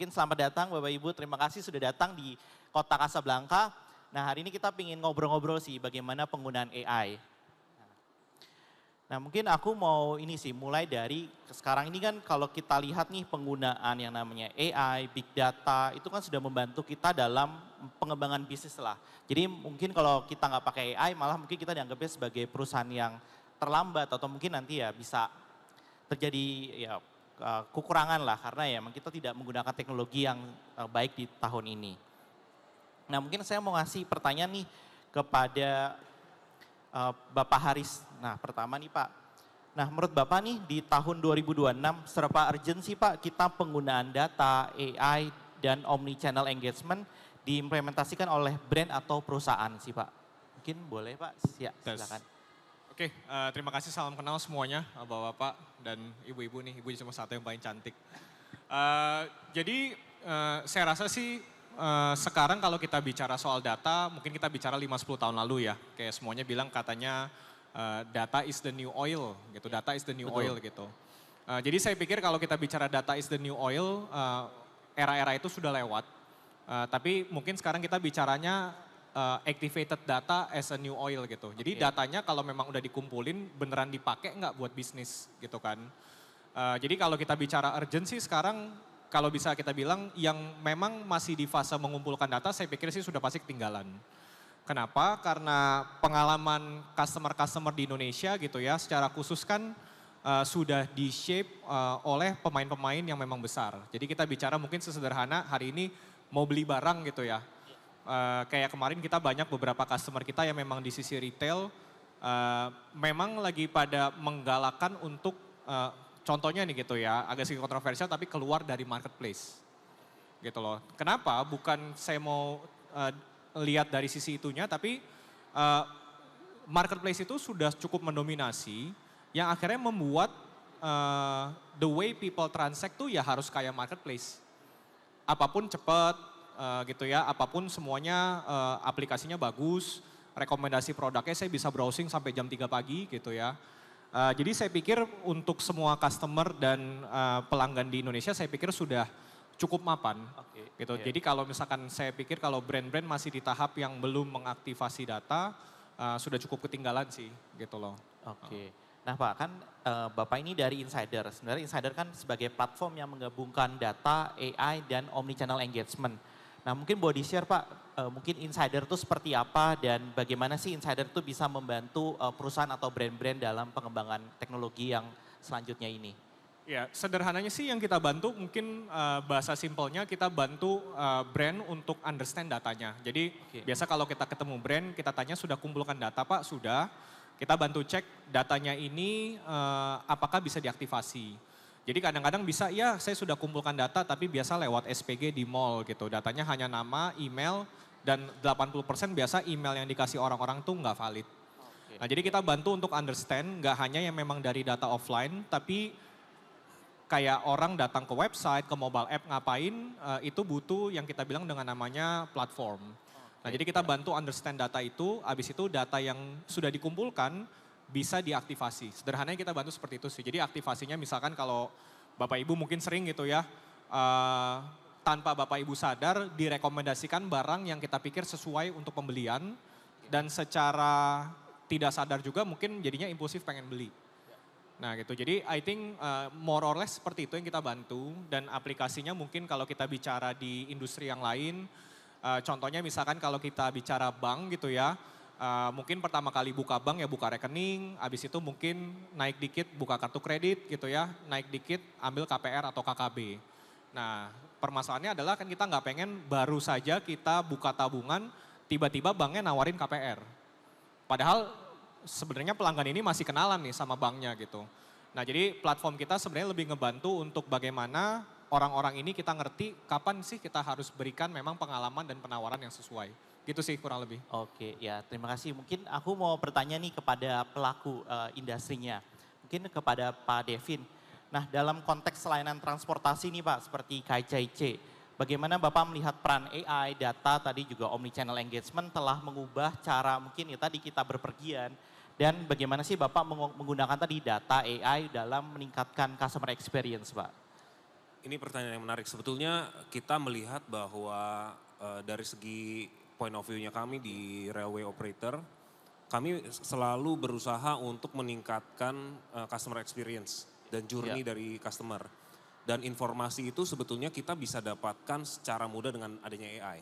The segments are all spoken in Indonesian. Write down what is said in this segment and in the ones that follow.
mungkin selamat datang Bapak Ibu, terima kasih sudah datang di Kota Kasablanka. Nah hari ini kita ingin ngobrol-ngobrol sih bagaimana penggunaan AI. Nah mungkin aku mau ini sih mulai dari sekarang ini kan kalau kita lihat nih penggunaan yang namanya AI, Big Data itu kan sudah membantu kita dalam pengembangan bisnis lah. Jadi mungkin kalau kita nggak pakai AI malah mungkin kita dianggapnya sebagai perusahaan yang terlambat atau mungkin nanti ya bisa terjadi ya kekurangan lah karena ya memang kita tidak menggunakan teknologi yang baik di tahun ini. Nah mungkin saya mau ngasih pertanyaan nih kepada Bapak Haris. Nah pertama nih Pak, nah menurut Bapak nih di tahun 2026 seberapa urgent sih Pak kita penggunaan data, AI dan omni-channel engagement diimplementasikan oleh brand atau perusahaan sih Pak? Mungkin boleh Pak, silakan. Oke, terima kasih, salam kenal semuanya Bapak-bapak dan ibu-ibu nih, ibu cuma satu yang paling cantik. Jadi saya rasa sih sekarang kalau kita bicara soal data, mungkin kita bicara 5-10 tahun lalu ya. Kayak semuanya bilang katanya data is the new oil gitu, data is the new oil gitu. Jadi saya pikir kalau kita bicara data is the new oil, era-era itu sudah lewat. Tapi mungkin sekarang kita bicaranya activated data as a new oil gitu. Jadi datanya kalau memang udah dikumpulin beneran dipakai nggak buat bisnis gitu kan. Jadi kalau kita bicara urgency sekarang kalau bisa kita bilang yang memang masih di fase mengumpulkan data saya pikir sih sudah pasti ketinggalan. Kenapa? Karena pengalaman customer-customer di Indonesia gitu ya secara khusus kan sudah di-shape oleh pemain-pemain yang memang besar. Jadi kita bicara mungkin sesederhana hari ini mau beli barang gitu ya. Kayak kemarin kita banyak beberapa customer kita yang memang di sisi retail memang lagi pada menggalakkan untuk contohnya nih gitu ya, agak sedikit kontroversial tapi keluar dari marketplace. Gitu loh. Kenapa? Bukan saya mau lihat dari sisi itunya tapi marketplace itu sudah cukup mendominasi yang akhirnya membuat the way people transact tuh ya harus kayak marketplace. Apapun cepat gitu ya, apapun semuanya aplikasinya bagus, rekomendasi produknya saya bisa browsing sampai jam 3 pagi gitu ya. Jadi saya pikir untuk semua customer dan pelanggan di Indonesia saya pikir sudah cukup mapan. Gitu. Jadi kalau misalkan saya pikir kalau brand-brand masih di tahap yang belum mengaktifasi data sudah cukup ketinggalan sih gitu loh. Nah Pak kan Bapak ini dari Insider. Sebenarnya Insider kan sebagai platform yang menggabungkan data, AI dan omnichannel engagement. Nah mungkin boleh di-share Pak, mungkin Insider itu seperti apa dan bagaimana sih Insider itu bisa membantu perusahaan atau brand-brand dalam pengembangan teknologi yang selanjutnya ini? Ya sederhananya sih yang kita bantu mungkin bahasa simpelnya kita bantu brand untuk understand datanya. Jadi biasa kalau kita ketemu brand kita tanya sudah kumpulkan data Pak? Sudah. Kita bantu cek datanya ini apakah bisa diaktifasi. Jadi kadang-kadang bisa ya saya sudah kumpulkan data tapi biasa lewat SPG di mall gitu. Datanya hanya nama, email dan 80% biasa email yang dikasih orang-orang tuh nggak valid. Nah jadi kita bantu untuk understand nggak hanya yang memang dari data offline tapi kayak orang datang ke website, ke mobile app ngapain itu butuh yang kita bilang dengan namanya platform. Nah jadi kita bantu understand data itu, habis itu data yang sudah dikumpulkan bisa diaktifasi. Sederhananya kita bantu seperti itu sih. Jadi aktivasinya misalkan kalau Bapak Ibu mungkin sering gitu ya, tanpa Bapak Ibu sadar direkomendasikan barang yang kita pikir sesuai untuk pembelian dan secara tidak sadar juga mungkin jadinya impulsif pengen beli. Nah gitu, jadi I think more or less seperti itu yang kita bantu dan aplikasinya mungkin kalau kita bicara di industri yang lain, contohnya misalkan kalau kita bicara bank gitu ya, mungkin pertama kali buka bank ya buka rekening, habis itu mungkin naik dikit buka kartu kredit gitu ya, naik dikit ambil KPR atau KKB. Nah permasalahannya adalah kan kita nggak pengen baru saja kita buka tabungan, tiba-tiba banknya nawarin KPR. Padahal sebenarnya pelanggan ini masih kenalan nih sama banknya gitu. Nah jadi platform kita sebenarnya lebih ngebantu untuk bagaimana orang-orang ini kita ngerti kapan sih kita harus berikan memang pengalaman dan penawaran yang sesuai. Gitu sih kurang lebih. Ya terima kasih. Mungkin aku mau bertanya nih kepada pelaku industrinya. Mungkin kepada Pak Devin. Nah dalam konteks layanan transportasi nih Pak seperti KCIC. Bagaimana Bapak melihat peran AI, data, tadi juga omnichannel engagement telah mengubah cara mungkin ya tadi kita berpergian. Dan bagaimana sih Bapak menggunakan tadi data AI dalam meningkatkan customer experience Pak? Ini pertanyaan yang menarik. Sebetulnya kita melihat bahwa dari segi point of view-nya kami di railway operator, kami selalu berusaha untuk meningkatkan customer experience dan journey dari customer. Dan informasi itu sebetulnya kita bisa dapatkan secara mudah dengan adanya AI.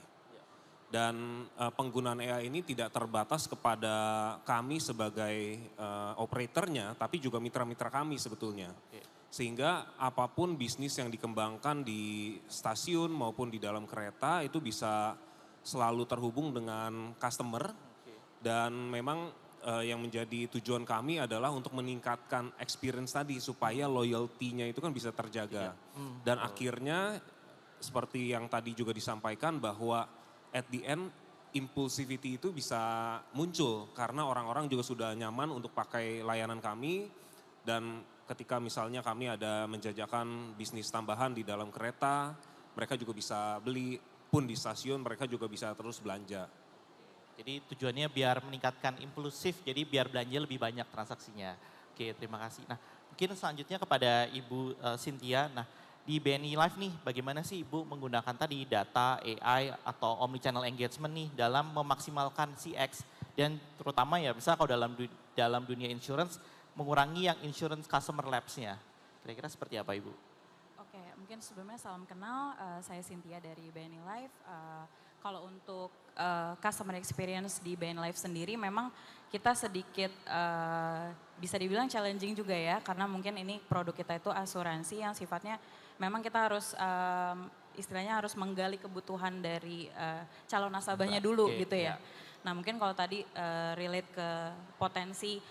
Dan penggunaan AI ini tidak terbatas kepada kami sebagai operatornya, tapi juga mitra-mitra kami sebetulnya. Sehingga apapun bisnis yang dikembangkan di stasiun maupun di dalam kereta itu bisa selalu terhubung dengan customer. Dan memang yang menjadi tujuan kami adalah untuk meningkatkan experience tadi supaya loyalty-nya itu kan bisa terjaga. Dan akhirnya seperti yang tadi juga disampaikan bahwa at the end impulsivity itu bisa muncul karena orang-orang juga sudah nyaman untuk pakai layanan kami dan ketika misalnya kami ada menjajakan bisnis tambahan di dalam kereta, mereka juga bisa beli, pun di stasiun mereka juga bisa terus belanja. Jadi tujuannya biar meningkatkan impulsif, jadi biar belanja lebih banyak transaksinya. Oke, terima kasih. Nah, mungkin selanjutnya kepada Ibu Cynthia. Nah, di BNI Live nih, bagaimana sih Ibu menggunakan tadi data, AI, atau omnichannel engagement nih dalam memaksimalkan CX dan terutama ya, misal kalau dalam dunia insurance mengurangi yang insurance customer lapse-nya. Kira-kira seperti apa Ibu? Oke, mungkin sebelumnya salam kenal, saya Cynthia dari BNI Live. Kalau untuk customer experience di BNI Live sendiri memang kita sedikit bisa dibilang challenging juga ya, karena mungkin ini produk kita itu asuransi yang sifatnya memang kita harus istilahnya harus menggali kebutuhan dari calon nasabahnya dulu gitu ya. Nah mungkin kalau tadi relate ke potensi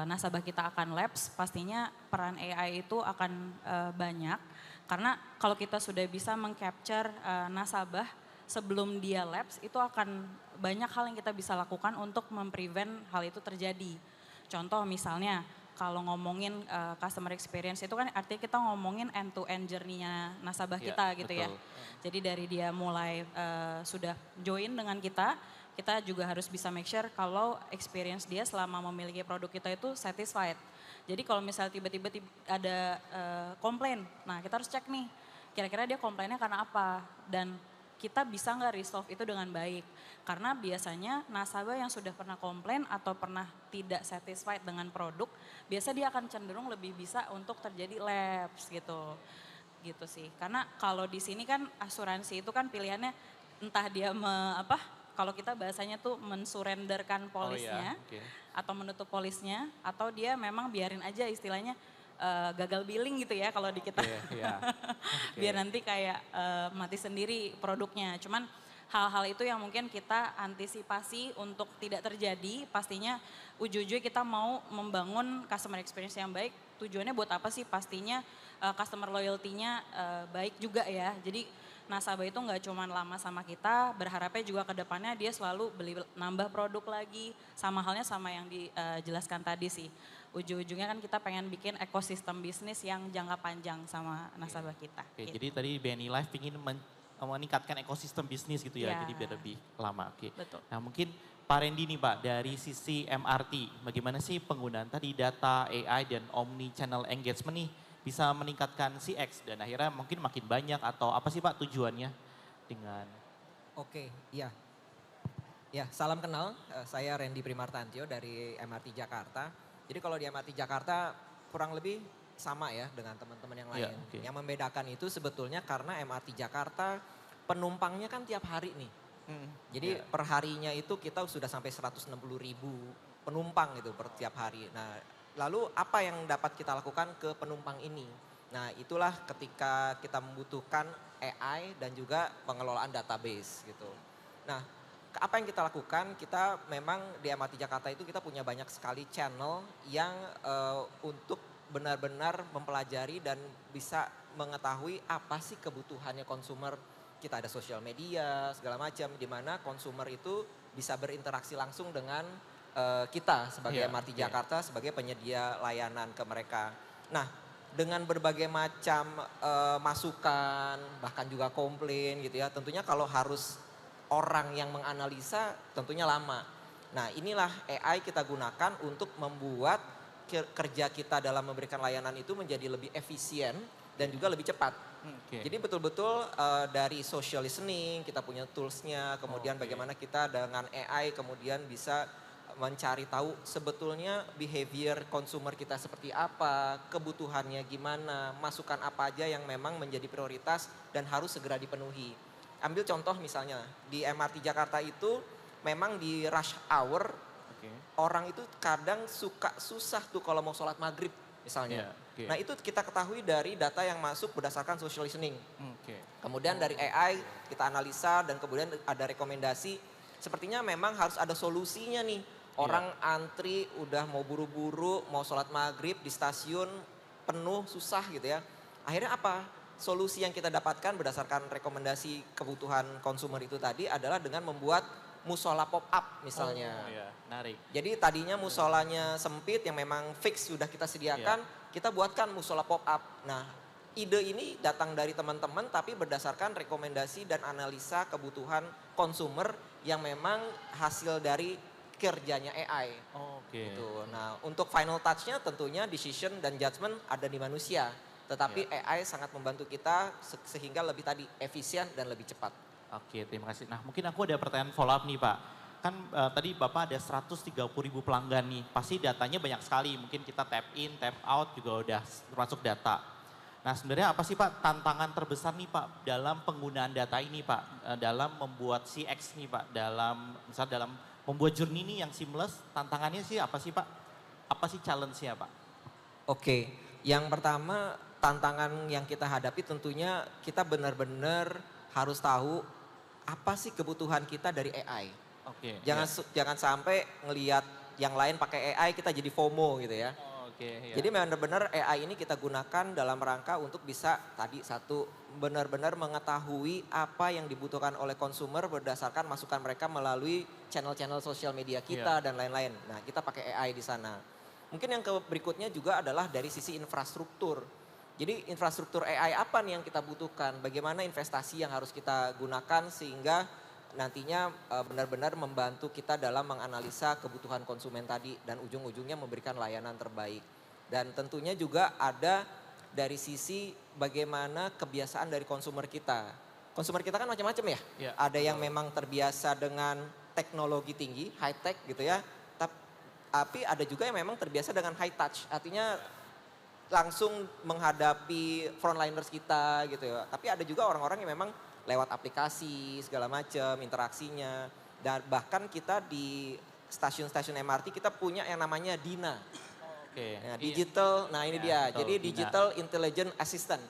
nasabah kita akan lapse, pastinya peran AI itu akan banyak. Karena kalau kita sudah bisa meng-capture nasabah sebelum dia lapse, itu akan banyak hal yang kita bisa lakukan untuk memprevent hal itu terjadi. Contoh misalnya, kalau ngomongin customer experience itu kan artinya kita ngomongin end-to-end journey-nya nasabah kita gitu ya. Jadi dari dia mulai sudah join dengan kita juga harus bisa make sure kalau experience dia selama memiliki produk kita itu satisfied. Jadi kalau misalnya tiba-tiba ada komplain, nah kita harus cek nih, kira-kira dia komplainnya karena apa dan kita bisa nggak resolve itu dengan baik. Karena biasanya nasabah yang sudah pernah komplain atau pernah tidak satisfied dengan produk, biasa dia akan cenderung lebih bisa untuk terjadi lapse gitu. Gitu sih. Karena kalau di sini kan asuransi itu kan pilihannya entah dia kalau kita bahasanya tuh mensurenderkan polisnya atau menutup polisnya atau dia memang biarin aja istilahnya gagal billing gitu ya kalau di kita. Biar nanti kayak mati sendiri produknya. Cuman hal-hal itu yang mungkin kita antisipasi untuk tidak terjadi. Pastinya ujung-ujungnya kita mau membangun customer experience yang baik. Tujuannya buat apa sih? Pastinya customer loyalty-nya baik juga ya. Jadi nasabah itu nggak cuma lama sama kita, berharapnya juga ke depannya dia selalu beli nambah produk lagi. Sama halnya sama yang dijelaskan tadi sih. Ujung-ujungnya kan kita pengen bikin ekosistem bisnis yang jangka panjang sama nasabah kita. Gitu. Jadi tadi BNI Live ingin meningkatkan ekosistem bisnis gitu ya, jadi biar lebih lama. Betul. Nah mungkin Pak Randy nih Pak, dari sisi MRT, bagaimana sih penggunaan tadi data, AI dan omni-channel engagement nih bisa meningkatkan CX dan akhirnya mungkin makin banyak atau apa sih Pak tujuannya dengan... Oke, iya. Ya, salam kenal, saya Randy Primartantio dari MRT Jakarta. Jadi kalau di MRT Jakarta kurang lebih sama ya dengan teman-teman yang lain. Yang membedakan itu sebetulnya karena MRT Jakarta penumpangnya kan tiap hari nih. Jadi perharinya itu kita sudah sampai 160.000 penumpang gitu per tiap hari. Nah lalu apa yang dapat kita lakukan ke penumpang ini? Nah itulah ketika kita membutuhkan AI dan juga pengelolaan database gitu. Nah apa yang kita lakukan? Kita memang di MRT Jakarta itu kita punya banyak sekali channel yang untuk benar-benar mempelajari dan bisa mengetahui apa sih kebutuhannya konsumer. Kita ada sosial media segala macam di mana konsumer itu bisa berinteraksi langsung dengan kita sebagai MRT Jakarta sebagai penyedia layanan ke mereka. Nah dengan berbagai macam masukan bahkan juga komplain gitu ya tentunya kalau harus orang yang menganalisa tentunya lama. Nah inilah AI kita gunakan untuk membuat kerja kita dalam memberikan layanan itu menjadi lebih efisien dan juga lebih cepat. Oke. Jadi betul-betul dari social listening kita punya toolsnya, kemudian bagaimana kita dengan AI kemudian bisa mencari tahu sebetulnya behavior consumer kita seperti apa, kebutuhannya gimana, masukan apa aja yang memang menjadi prioritas dan harus segera dipenuhi. Ambil contoh misalnya di MRT Jakarta itu memang di rush hour Oke. orang itu kadang susah tuh kalau mau sholat maghrib misalnya. Iya, oke. Nah itu kita ketahui dari data yang masuk berdasarkan social listening. Oke. Kemudian dari AI kita analisa dan kemudian ada rekomendasi. Sepertinya memang harus ada solusinya nih. Orang antri udah mau buru-buru, mau sholat maghrib di stasiun penuh susah gitu ya. Akhirnya apa? Solusi yang kita dapatkan berdasarkan rekomendasi kebutuhan konsumer itu tadi adalah dengan membuat musola pop-up misalnya. Oh iya, menarik. Jadi tadinya musolanya sempit yang memang fix sudah kita sediakan, kita buatkan musola pop-up. Nah ide ini datang dari teman-teman tapi berdasarkan rekomendasi dan analisa kebutuhan konsumer yang memang hasil dari kerjanya AI. Oke. Gitu. Nah untuk final touch-nya tentunya decision dan judgment ada di manusia. Tetapi AI sangat membantu kita sehingga lebih tadi efisien dan lebih cepat. Oke, terima kasih. Nah, mungkin aku ada pertanyaan follow up nih, Pak. Kan tadi Bapak ada 130.000 pelanggan nih. Pasti datanya banyak sekali. Mungkin kita tap in, tap out juga udah termasuk data. Nah, sebenarnya apa sih Pak tantangan terbesar nih Pak dalam penggunaan data ini Pak? Dalam membuat CX nih Pak, dalam membuat journey ini yang seamless, tantangannya sih apa sih Pak? Apa sih challenge-nya Pak? Oke, yang pertama tantangan yang kita hadapi tentunya kita benar-benar harus tahu apa sih kebutuhan kita dari AI. Oke. Jangan sampai ngelihat yang lain pakai AI kita jadi FOMO gitu ya. Oke. Jadi benar-benar AI ini kita gunakan dalam rangka untuk bisa tadi satu benar-benar mengetahui apa yang dibutuhkan oleh konsumer berdasarkan masukan mereka melalui channel-channel sosial media kita dan lain-lain. Nah kita pakai AI di sana. Mungkin yang berikutnya juga adalah dari sisi infrastruktur. Jadi infrastruktur AI apa nih yang kita butuhkan? Bagaimana investasi yang harus kita gunakan sehingga nantinya benar-benar membantu kita dalam menganalisa kebutuhan konsumen tadi dan ujung-ujungnya memberikan layanan terbaik. Dan tentunya juga ada dari sisi bagaimana kebiasaan dari konsumer kita. Konsumer kita kan macam-macam ya. Ada yang memang terbiasa dengan teknologi tinggi, high tech gitu ya. Tapi ada juga yang memang terbiasa dengan high touch. Artinya langsung menghadapi frontliners kita gitu ya. Tapi ada juga orang-orang yang memang lewat aplikasi segala macam interaksinya. Dan bahkan kita di stasiun-stasiun MRT kita punya yang namanya DINA. Oke. Nah, digital, nah ini dia. Jadi Digital Intelligent Assistant.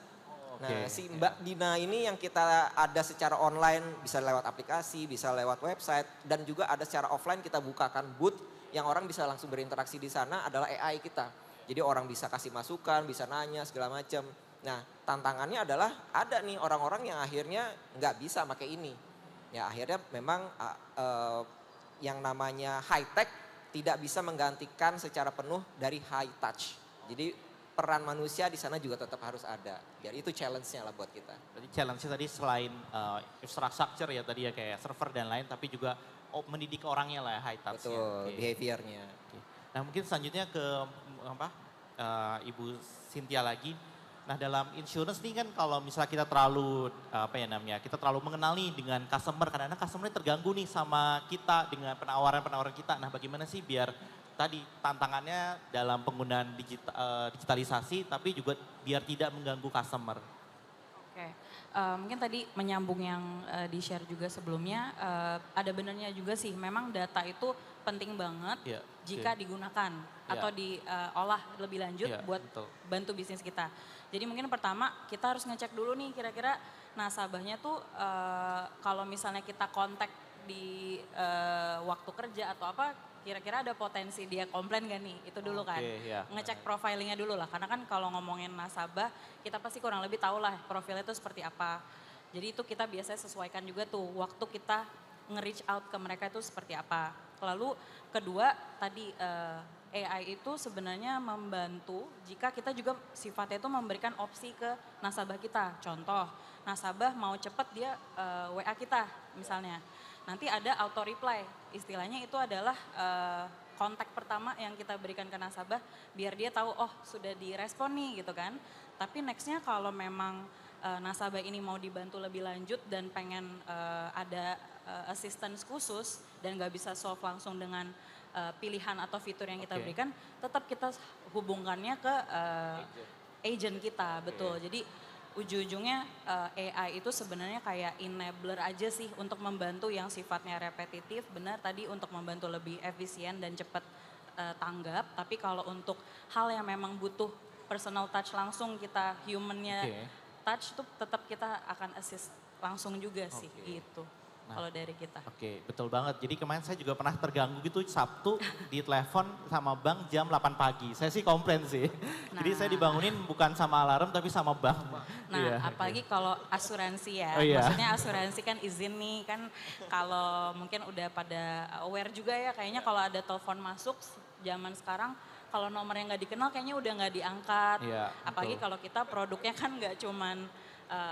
Nah si Mbak Dina ini yang kita ada secara online bisa lewat aplikasi, bisa lewat website. Dan juga ada secara offline kita bukakan booth yang orang bisa langsung berinteraksi di sana adalah AI kita. Jadi orang bisa kasih masukan, bisa nanya segala macam. Nah tantangannya adalah ada nih orang-orang yang akhirnya nggak bisa pakai ini. Ya akhirnya memang yang namanya high tech tidak bisa menggantikan secara penuh dari high touch. Jadi peran manusia di sana juga tetap harus ada. Jadi itu challenge-nya lah buat kita. Berarti challenge-nya tadi selain infrastructure ya tadi ya kayak server dan lain tapi juga mendidik orangnya lah ya, high touch-nya. Betul, behaviornya. Nah mungkin selanjutnya ke Ibu Cynthia lagi. Nah dalam insurance nih kan kalau misalnya kita terlalu kita terlalu mengenal nih dengan customer, kadang-kadang customer terganggu nih sama kita dengan penawaran-penawaran kita. Nah bagaimana sih biar tadi tantangannya dalam penggunaan digitalisasi tapi juga biar tidak mengganggu customer. Oke, mungkin tadi menyambung yang di-share juga sebelumnya, ada benarnya juga sih memang data itu penting banget jika digunakan atau diolah lebih lanjut buat bantu bisnis kita. Jadi mungkin pertama kita harus ngecek dulu nih kira-kira nasabahnya tuh kalau misalnya kita kontak di waktu kerja atau apa, kira-kira ada potensi dia komplain gak nih, itu dulu kan. Ngecek profilingnya dulu lah, karena kan kalau ngomongin nasabah kita pasti kurang lebih tahu lah profilnya itu seperti apa. Jadi itu kita biasanya sesuaikan juga tuh waktu kita nge-reach out ke mereka itu seperti apa. Lalu kedua tadi AI itu sebenarnya membantu jika kita juga sifatnya itu memberikan opsi ke nasabah kita. Contoh, nasabah mau cepet dia WA kita misalnya. Nanti ada auto reply, istilahnya itu adalah kontak pertama yang kita berikan ke nasabah biar dia tahu oh sudah direspon nih gitu kan. Tapi nextnya kalau memang nasabah ini mau dibantu lebih lanjut dan pengen ada assistance khusus dan nggak bisa solve langsung dengan pilihan atau fitur yang kita berikan, tetap kita hubungkannya ke agent kita, betul. Jadi ujung-ujungnya AI itu sebenarnya kayak enabler aja sih untuk membantu yang sifatnya repetitif, benar tadi untuk membantu lebih efisien dan cepat tanggap. Tapi kalau untuk hal yang memang butuh personal touch langsung kita humannya touch itu tetap kita akan assist langsung juga sih gitu. Kalau dari kita. Oke, betul banget. Jadi kemarin saya juga pernah terganggu gitu Sabtu di telepon sama bank jam 8 pagi. Saya sih komplain sih. Jadi saya dibangunin bukan sama alarm tapi sama bank. Nah, apalagi kalau asuransi ya. Maksudnya asuransi kan izin nih kan kalau mungkin udah pada aware juga ya kayaknya kalau ada telepon masuk zaman sekarang kalau nomor yang nggak dikenal kayaknya udah nggak diangkat. Apalagi kalau kita produknya kan nggak cuman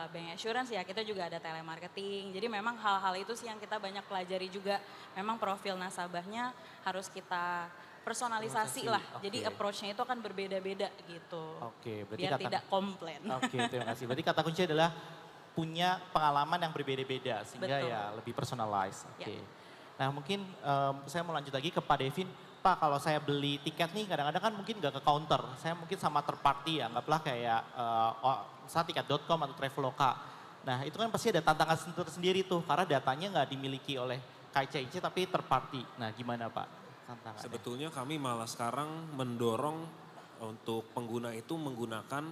bank assurance ya, kita juga ada telemarketing. Jadi memang hal-hal itu sih yang kita banyak pelajari juga. Memang profil nasabahnya harus kita personalisasi lah. Jadi approach-nya itu akan berbeda-beda gitu. Berarti biar tidak komplain. Terima kasih. Berarti kata kunci adalah punya pengalaman yang berbeda-beda sehingga ya lebih personalized. Nah mungkin saya mau lanjut lagi ke Pak Devin. Pak, kalau saya beli tiket nih kadang-kadang kan mungkin nggak ke counter. Saya mungkin sama third party ya, anggaplah kayak misalnya tiket.com atau Traveloka. Nah itu kan pasti ada tantangan tersendiri tuh karena datanya nggak dimiliki oleh KCIC tapi third party. Nah gimana Pak tantangannya? Sebetulnya kami malah sekarang mendorong untuk pengguna itu menggunakan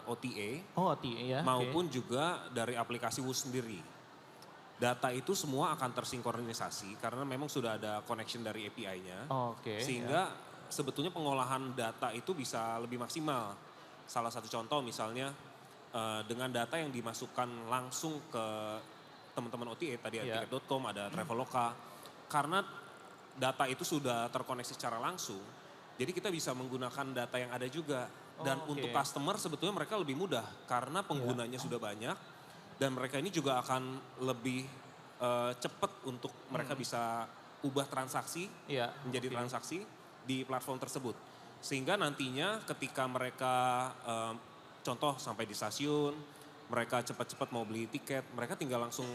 OTA. OTA ya. Maupun juga dari aplikasi WUS sendiri. Data itu semua akan tersinkronisasi karena memang sudah ada connection dari API-nya. Sehingga sebetulnya pengolahan data itu bisa lebih maksimal. Salah satu contoh misalnya dengan data yang dimasukkan langsung ke teman-teman OTA, tadi ada tiket.com, ada Traveloka. Karena data itu sudah terkoneksi secara langsung, jadi kita bisa menggunakan data yang ada juga. Dan untuk customer sebetulnya mereka lebih mudah karena penggunanya sudah banyak. Dan mereka ini juga akan lebih cepat untuk mereka bisa ubah transaksi menjadi transaksi di platform tersebut. Sehingga nantinya ketika mereka contoh sampai di stasiun, mereka cepat-cepat mau beli tiket, mereka tinggal langsung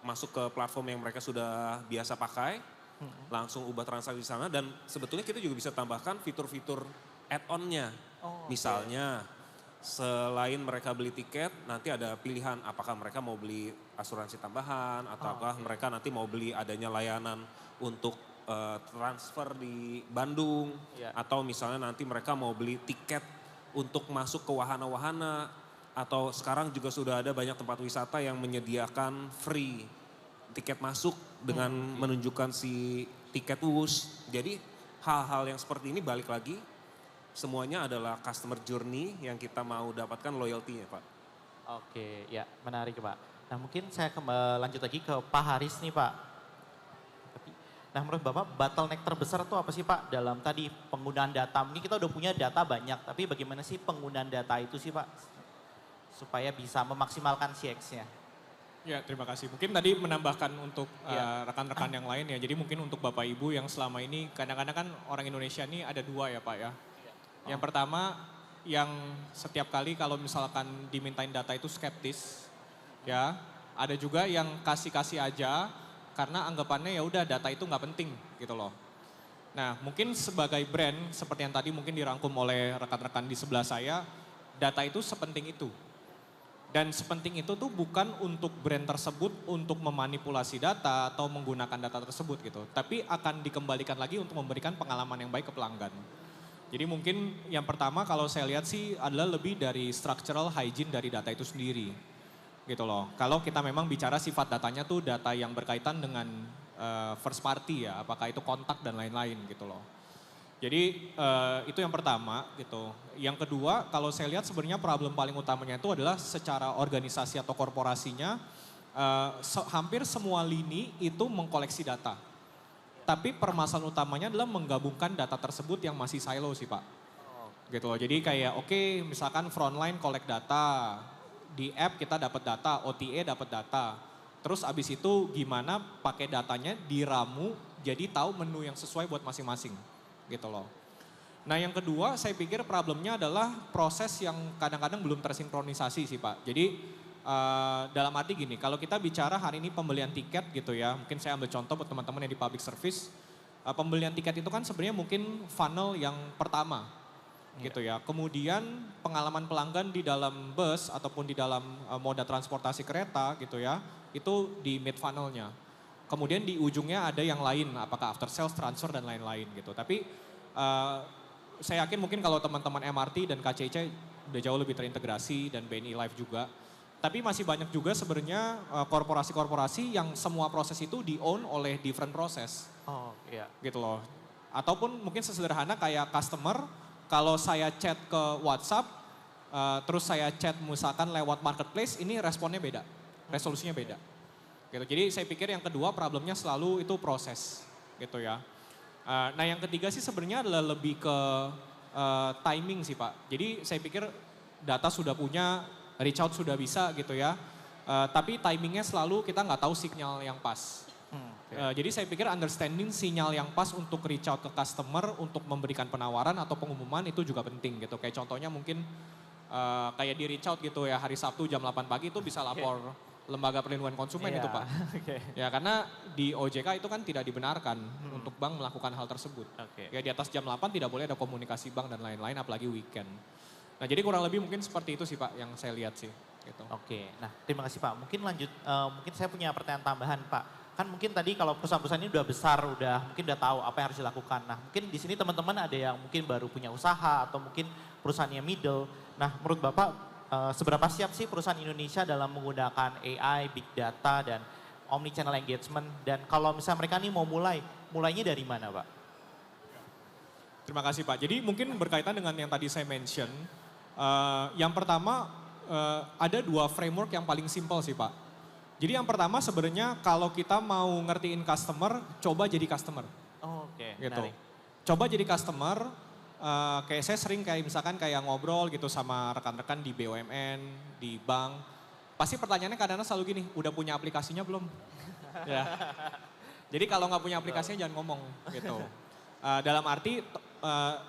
masuk ke platform yang mereka sudah biasa pakai, langsung ubah transaksi di sana dan sebetulnya kita juga bisa tambahkan fitur-fitur add-on-nya. Misalnya selain mereka beli tiket, nanti ada pilihan apakah mereka mau beli asuransi tambahan, ataukah mereka nanti mau beli adanya layanan untuk transfer di Bandung, atau misalnya nanti mereka mau beli tiket untuk masuk ke wahana-wahana, atau sekarang juga sudah ada banyak tempat wisata yang menyediakan free tiket masuk dengan menunjukkan si tiket WUS. Jadi hal-hal yang seperti ini balik lagi, semuanya adalah customer journey yang kita mau dapatkan loyalty-nya Pak. Menarik Pak. Nah mungkin saya lanjut lagi ke Pak Haris nih Pak. Nah menurut Bapak bottleneck terbesar itu apa sih Pak dalam tadi penggunaan data? Mungkin kita udah punya data banyak, tapi bagaimana sih penggunaan data itu sih Pak? Supaya bisa memaksimalkan CX-nya. Ya terima kasih. Mungkin tadi menambahkan untuk rekan-rekan yang lain ya. Jadi mungkin untuk Bapak Ibu yang selama ini kadang-kadang kan orang Indonesia ini ada dua ya Pak ya. Yang pertama yang setiap kali kalau misalkan dimintain data itu skeptis ya. Ada juga yang kasih-kasih aja karena anggapannya ya udah data itu nggak penting gitu loh. Nah mungkin sebagai brand seperti yang tadi mungkin dirangkum oleh rekan-rekan di sebelah saya, data itu sepenting itu. Dan sepenting itu tuh bukan untuk brand tersebut untuk memanipulasi data atau menggunakan data tersebut gitu. Tapi akan dikembalikan lagi untuk memberikan pengalaman yang baik ke pelanggan. Jadi mungkin yang pertama kalau saya lihat sih adalah lebih dari structural hygiene dari data itu sendiri. Gitu loh. Kalau kita memang bicara sifat datanya tuh data yang berkaitan dengan first party ya, apakah itu kontak dan lain-lain gitu loh. Jadi itu yang pertama gitu. Yang kedua kalau saya lihat sebenarnya problem paling utamanya itu adalah secara organisasi atau korporasinya hampir semua lini itu mengkoleksi data. Tapi permasalahan utamanya adalah menggabungkan data tersebut yang masih silo sih Pak. Gitu loh. Jadi kayak misalkan frontline collect data, di app kita dapat data, OTA dapat data. Terus abis itu gimana pakai datanya diramu jadi tahu menu yang sesuai buat masing-masing gitu loh. Nah yang kedua saya pikir problemnya adalah proses yang kadang-kadang belum tersinkronisasi sih Pak. Jadi dalam arti gini, kalau kita bicara hari ini pembelian tiket gitu ya, mungkin saya ambil contoh buat teman-teman yang di public service, pembelian tiket itu kan sebenarnya mungkin funnel yang pertama gitu ya. Kemudian pengalaman pelanggan di dalam bus ataupun di dalam moda transportasi kereta gitu ya, itu di mid funnelnya. Kemudian di ujungnya ada yang lain, apakah after sales, transfer dan lain-lain gitu. Tapi saya yakin mungkin kalau teman-teman MRT dan KCC udah jauh lebih terintegrasi dan BNI Live juga. Tapi masih banyak juga sebenarnya korporasi-korporasi yang semua proses itu di-own oleh different proses. Oh iya. Gitu loh. Ataupun mungkin sesederhana kayak customer, kalau saya chat ke WhatsApp, terus saya chat misalkan lewat marketplace, ini responnya beda, resolusinya beda. Gitu. Jadi saya pikir yang kedua problemnya selalu itu proses gitu ya. Nah yang ketiga sih sebenarnya adalah lebih ke timing sih Pak. Jadi saya pikir data sudah punya, reach out sudah bisa gitu ya. Tapi timingnya selalu kita nggak tahu sinyal yang pas. Jadi saya pikir understanding sinyal yang pas untuk reach out ke customer, untuk memberikan penawaran atau pengumuman itu juga penting gitu. Kayak contohnya mungkin kayak di reach out gitu ya hari Sabtu jam 8 pagi itu bisa lapor Lembaga Perlindungan Konsumen itu Pak. Ya karena di OJK itu kan tidak dibenarkan untuk bank melakukan hal tersebut. Ya di atas jam 8 tidak boleh ada komunikasi bank dan lain-lain apalagi weekend. Nah jadi kurang lebih mungkin seperti itu sih Pak yang saya lihat sih. Gitu. Nah terima kasih Pak. Mungkin lanjut, mungkin saya punya pertanyaan tambahan Pak. Kan mungkin tadi kalau perusahaan-perusahaan ini udah besar, mungkin udah tahu apa yang harus dilakukan. Nah mungkin di sini teman-teman ada yang mungkin baru punya usaha atau mungkin perusahaannya middle. Nah menurut Bapak seberapa siap sih perusahaan Indonesia dalam menggunakan AI, big data dan omnichannel engagement? Dan kalau misalnya mereka nih mau mulainya dari mana Pak? Terima kasih Pak. Jadi mungkin berkaitan dengan yang tadi saya mention, yang pertama ada dua framework yang paling simple sih Pak. Jadi yang pertama sebenarnya kalau kita mau ngertiin customer, coba jadi customer. Oke. Gitu. Menarik. Coba jadi customer, kayak saya sering kayak misalkan kayak ngobrol gitu sama rekan-rekan di BUMN, di bank. Pasti pertanyaannya kadang-kadang selalu gini, udah punya aplikasinya belum? Ya. Jadi kalau nggak punya aplikasinya jangan ngomong gitu. Dalam arti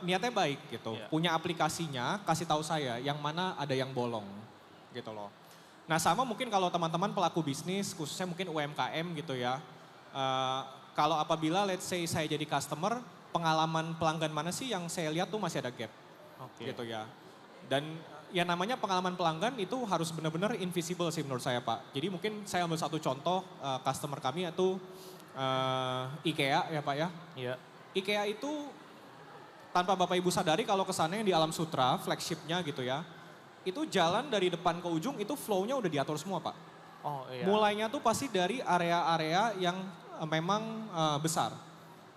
niatnya baik gitu. Punya aplikasinya, kasih tahu saya yang mana ada yang bolong gitu loh. Nah sama mungkin kalau teman-teman pelaku bisnis, khususnya mungkin UMKM gitu ya. Kalau apabila let's say saya jadi customer, pengalaman pelanggan mana sih yang saya lihat tuh masih ada gap. Gitu ya. Dan yang namanya pengalaman pelanggan itu harus benar-benar invisible sih menurut saya Pak. Jadi mungkin saya ambil satu contoh customer kami yaitu IKEA ya Pak ya. Iya. IKEA itu tanpa Bapak Ibu sadari kalau kesannya di Alam Sutra, flagshipnya gitu ya. Itu jalan dari depan ke ujung itu flow-nya udah diatur semua Pak. Oh iya. Mulainya tuh pasti dari area-area yang memang besar.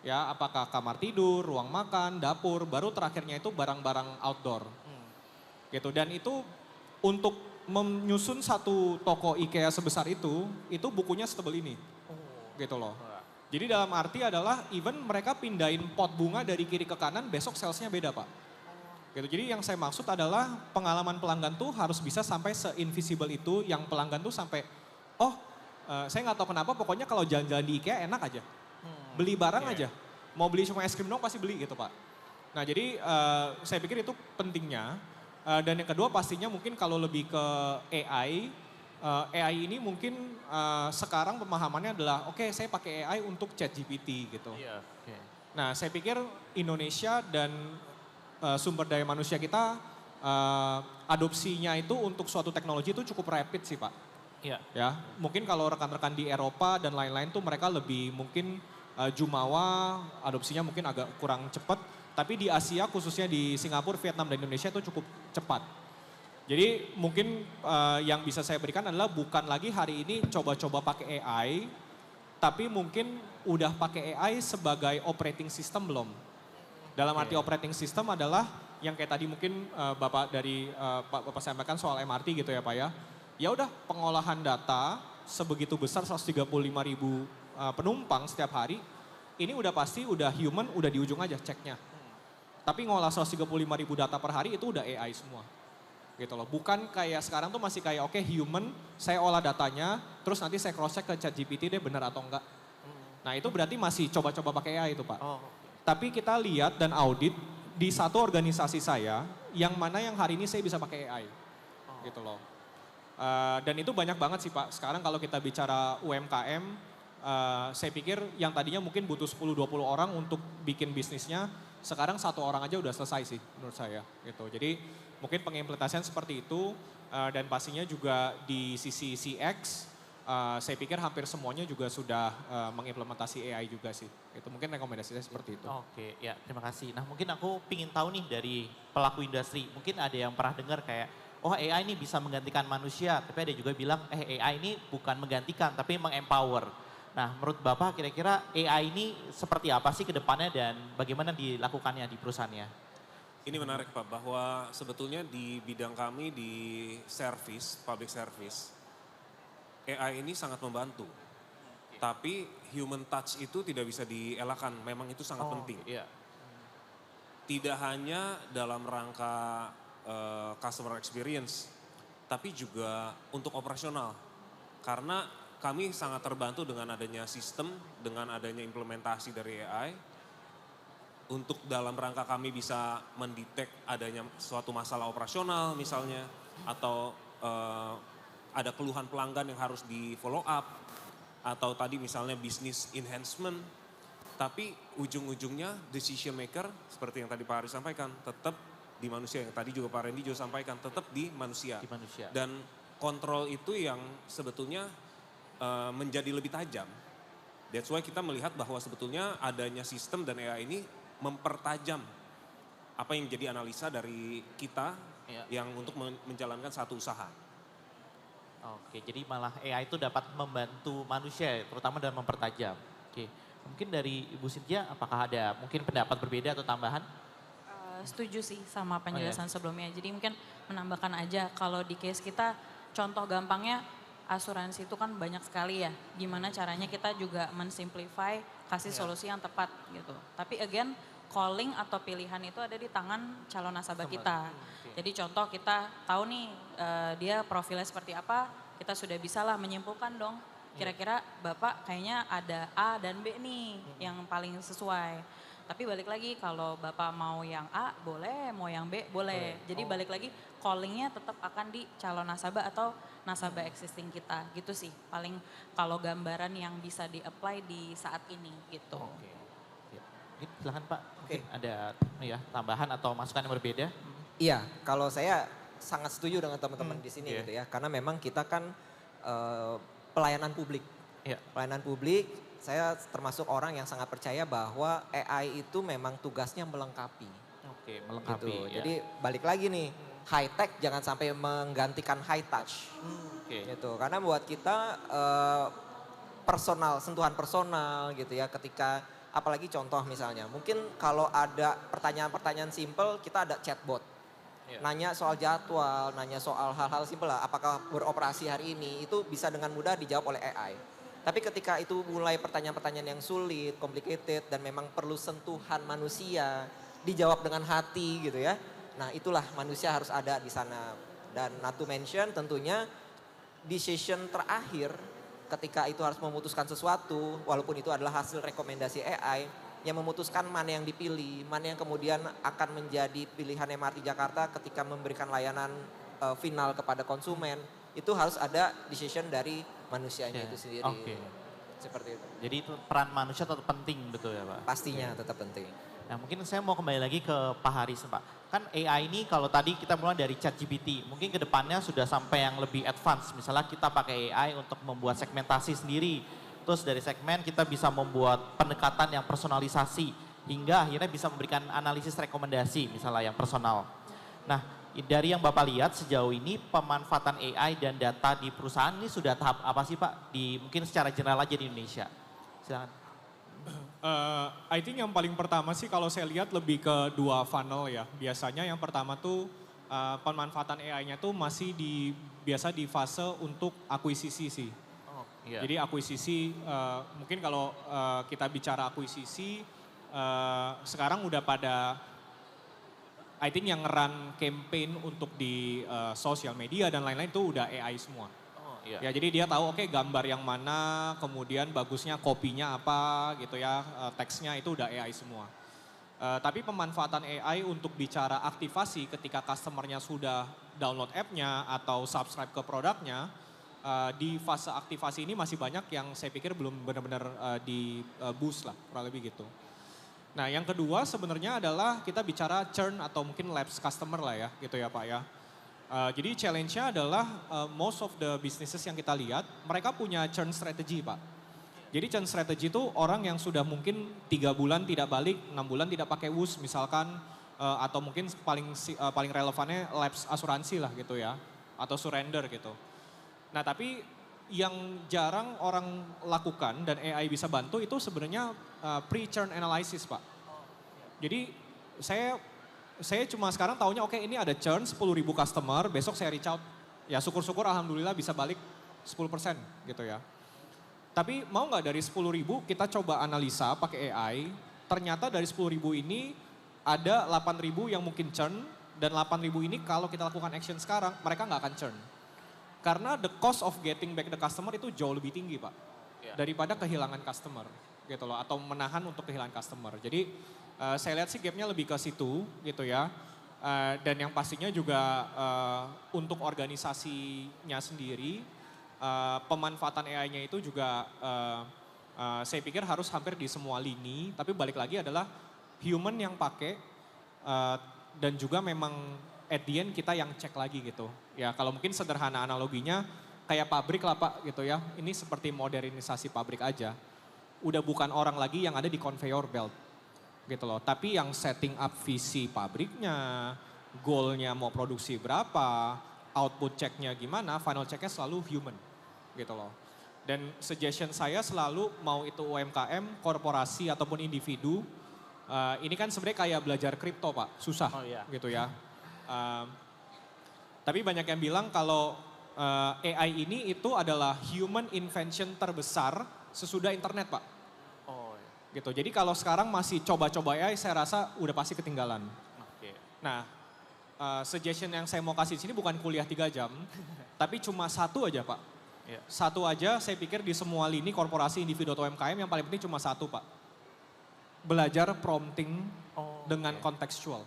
Ya apakah kamar tidur, ruang makan, dapur, baru terakhirnya itu barang-barang outdoor. Gitu. Dan itu untuk menyusun satu toko IKEA sebesar itu bukunya setebal ini. Gitu loh. Jadi dalam arti adalah even mereka pindahin pot bunga dari kiri ke kanan, besok salesnya beda Pak. Gitu. Jadi yang saya maksud adalah pengalaman pelanggan tuh harus bisa sampai se-invisible itu yang pelanggan tuh sampai, saya nggak tahu kenapa pokoknya kalau jalan-jalan di IKEA enak aja. Beli barang aja, mau beli cuma es krim dong pasti beli gitu Pak. Nah jadi saya pikir itu pentingnya. Dan yang kedua pastinya mungkin kalau lebih ke AI, AI ini mungkin sekarang pemahamannya adalah oke, saya pakai AI untuk ChatGPT gitu. Nah saya pikir Indonesia dan sumber daya manusia kita adopsinya itu untuk suatu teknologi itu cukup rapid sih Pak. Ya, mungkin kalau rekan-rekan di Eropa dan lain-lain tuh mereka lebih mungkin jumawa, adopsinya mungkin agak kurang cepat. Tapi di Asia khususnya di Singapura, Vietnam dan Indonesia itu cukup cepat. Jadi mungkin yang bisa saya berikan adalah bukan lagi hari ini coba-coba pakai AI, tapi mungkin udah pakai AI sebagai operating system belum. Dalam arti operating system adalah yang kayak tadi mungkin Bapak dari Bapak sampaikan soal MRT gitu ya Pak ya. Ya udah pengolahan data sebegitu besar 135.000 penumpang setiap hari, ini udah pasti udah human, udah di ujung aja ceknya. Tapi ngolah 135.000 data per hari itu udah AI semua. Gitu loh. Bukan kayak sekarang tuh masih kayak oke, human, saya olah datanya, terus nanti saya cross check ke ChatGPT deh benar atau enggak. Nah itu berarti masih coba-coba pakai AI itu Pak. Tapi kita lihat dan audit di satu organisasi saya, yang mana yang hari ini saya bisa pakai AI, gitu loh. Dan itu banyak banget sih Pak. Sekarang kalau kita bicara UMKM, saya pikir yang tadinya mungkin butuh 10-20 orang untuk bikin bisnisnya, sekarang 1 orang aja udah selesai sih menurut saya. Gitu. Jadi mungkin pengimplementasian seperti itu, dan pastinya juga di sisi CX, saya pikir hampir semuanya juga sudah mengimplementasi AI juga sih. Itu mungkin rekomendasi saya seperti itu. Oke, ya terima kasih. Nah mungkin aku pingin tahu nih dari pelaku industri, mungkin ada yang pernah dengar kayak, oh AI ini bisa menggantikan manusia, tapi ada juga bilang, AI ini bukan menggantikan, tapi mengempower. Nah menurut Bapak kira-kira AI ini seperti apa sih ke depannya dan bagaimana dilakukannya di perusahaannya? Ini menarik Pak, bahwa sebetulnya di bidang kami di service, public service, AI ini sangat membantu. Tapi human touch itu tidak bisa dielakkan, memang itu sangat penting. Iya. Tidak hanya dalam rangka customer experience, tapi juga untuk operasional. Karena kami sangat terbantu dengan adanya sistem, dengan adanya implementasi dari AI, untuk dalam rangka kami bisa mendetek adanya suatu masalah operasional misalnya, atau ada keluhan pelanggan yang harus di follow up, atau tadi misalnya business enhancement, tapi ujung-ujungnya decision maker seperti yang tadi Pak Haris sampaikan tetap di manusia, yang tadi juga Pak Randy juga sampaikan tetap di manusia. Di manusia. Dan kontrol itu yang sebetulnya menjadi lebih tajam. That's why kita melihat bahwa sebetulnya adanya sistem dan AI ini mempertajam apa yang jadi analisa dari kita yang untuk menjalankan satu usaha. Oke, jadi malah AI itu dapat membantu manusia, terutama dalam mempertajam. Oke, mungkin dari Ibu Cynthia, apakah ada mungkin pendapat berbeda atau tambahan? Setuju sih sama penjelasan sebelumnya. Jadi mungkin menambahkan aja kalau di case kita, contoh gampangnya asuransi itu kan banyak sekali ya. Gimana caranya kita juga mensimplify, kasih solusi yang tepat gitu. Tapi again, calling atau pilihan itu ada di tangan calon nasabah kita. Jadi contoh kita tahu nih dia profilnya seperti apa, kita sudah bisa lah menyimpulkan dong. Kira-kira Bapak kayaknya ada A dan B nih yang paling sesuai. Tapi balik lagi kalau Bapak mau yang A boleh, mau yang B boleh. Jadi balik lagi callingnya tetap akan di calon nasabah atau nasabah existing kita gitu sih. Paling kalau gambaran yang bisa di-apply di saat ini gitu. Oke. Silakan Pak, Oke. ada tambahan atau masukan yang berbeda? Iya, kalau saya sangat setuju dengan teman-teman di sini gitu ya. Karena memang kita kan pelayanan publik. Iya. Pelayanan publik, saya termasuk orang yang sangat percaya bahwa AI itu memang tugasnya melengkapi. Oke, melengkapi. Gitu. Ya. Jadi balik lagi nih, high tech jangan sampai menggantikan high touch. Oke. Gitu. Karena buat kita personal, sentuhan personal gitu ya, ketika apalagi contoh misalnya, mungkin kalau ada pertanyaan-pertanyaan simple, kita ada chatbot. Nanya soal jadwal, nanya soal hal-hal simpel lah, apakah beroperasi hari ini, itu bisa dengan mudah dijawab oleh AI. Tapi ketika itu mulai pertanyaan-pertanyaan yang sulit, complicated, dan memang perlu sentuhan manusia, dijawab dengan hati gitu ya. Nah itulah manusia harus ada di sana. Dan not to mention tentunya decision terakhir ketika itu harus memutuskan sesuatu, walaupun itu adalah hasil rekomendasi AI, yang memutuskan mana yang dipilih, mana yang kemudian akan menjadi pilihan MRT Jakarta ketika memberikan layanan final kepada konsumen, itu harus ada decision dari manusianya itu sendiri. Oke. Seperti itu. Jadi itu peran manusia tetap penting betul ya Pak? Pastinya tetap penting. Nah mungkin saya mau kembali lagi ke Pak Haris Pak. Kan AI ini kalau tadi kita mulai dari ChatGPT, mungkin ke depannya sudah sampai yang lebih advance. Misalnya kita pakai AI untuk membuat segmentasi sendiri. Terus dari segmen kita bisa membuat pendekatan yang personalisasi. Hingga akhirnya bisa memberikan analisis rekomendasi misalnya yang personal. Nah dari yang Bapak lihat sejauh ini pemanfaatan AI dan data di perusahaan ini sudah tahap apa sih Pak? Mungkin secara general aja di Indonesia. Silakan. I think yang paling pertama sih kalau saya lihat lebih ke dua funnel ya. Biasanya yang pertama tuh pemanfaatan AI-nya tuh masih biasa di fase untuk akuisisi sih. Oh, iya. Jadi akuisisi, mungkin kalau kita bicara akuisisi, sekarang udah pada, I think yang nge-run campaign untuk di sosial media dan lain-lain itu udah AI semua. Iya. Ya jadi dia tahu oke, gambar yang mana, kemudian bagusnya kopinya apa gitu ya, teksnya itu udah AI semua. Tapi pemanfaatan AI untuk bicara aktivasi ketika customernya sudah download app-nya atau subscribe ke produknya, di fase aktivasi ini masih banyak yang saya pikir belum benar-benar di boost lah, kurang lebih gitu. Nah yang kedua sebenarnya adalah kita bicara churn atau mungkin lapse customer lah ya, gitu ya Pak ya. Jadi challenge-nya adalah most of the businesses yang kita lihat, mereka punya churn strategy Pak. Jadi churn strategy itu orang yang sudah mungkin 3 bulan tidak balik, 6 bulan tidak pakai WUS misalkan, atau mungkin paling relevannya lapse asuransi lah gitu ya, atau surrender gitu. Nah tapi yang jarang orang lakukan dan AI bisa bantu itu sebenarnya pre-churn analysis Pak. Jadi saya cuma sekarang taunya oke ini ada churn 10.000 customer, besok saya reach out. Ya syukur-syukur alhamdulillah bisa balik 10% gitu ya. Tapi mau nggak dari 10.000 kita coba analisa pakai AI, ternyata dari 10.000 ini ada 8.000 yang mungkin churn, dan 8.000 ini kalau kita lakukan action sekarang, mereka nggak akan churn. Karena the cost of getting back the customer itu jauh lebih tinggi Pak, daripada kehilangan customer gitu loh, atau menahan untuk kehilangan customer. Jadi saya lihat sih gapnya lebih ke situ gitu ya. Dan yang pastinya juga untuk organisasinya sendiri, pemanfaatan AI-nya itu juga saya pikir harus hampir di semua lini, tapi balik lagi adalah human yang pakai dan juga memang at the end kita yang cek lagi gitu. Ya kalau mungkin sederhana analoginya kayak pabrik lah Pak gitu ya, ini seperti modernisasi pabrik aja. Udah bukan orang lagi yang ada di conveyor belt gitu loh, tapi yang setting up visi pabriknya, goalnya mau produksi berapa, output checknya gimana, final checknya selalu human gitu loh. Dan suggestion saya selalu mau itu UMKM, korporasi ataupun individu, ini kan sebenarnya kayak belajar kripto Pak, susah gitu ya. Tapi banyak yang bilang kalau AI ini itu adalah human invention terbesar sesudah internet Pak. Gitu. Jadi kalau sekarang masih coba-coba AI saya rasa udah pasti ketinggalan. Nah suggestion yang saya mau kasih di sini bukan kuliah 3 jam, tapi cuma satu aja Pak. Satu aja saya pikir di semua lini korporasi, individu atau UMKM yang paling penting cuma satu Pak. Belajar prompting dengan kontekstual.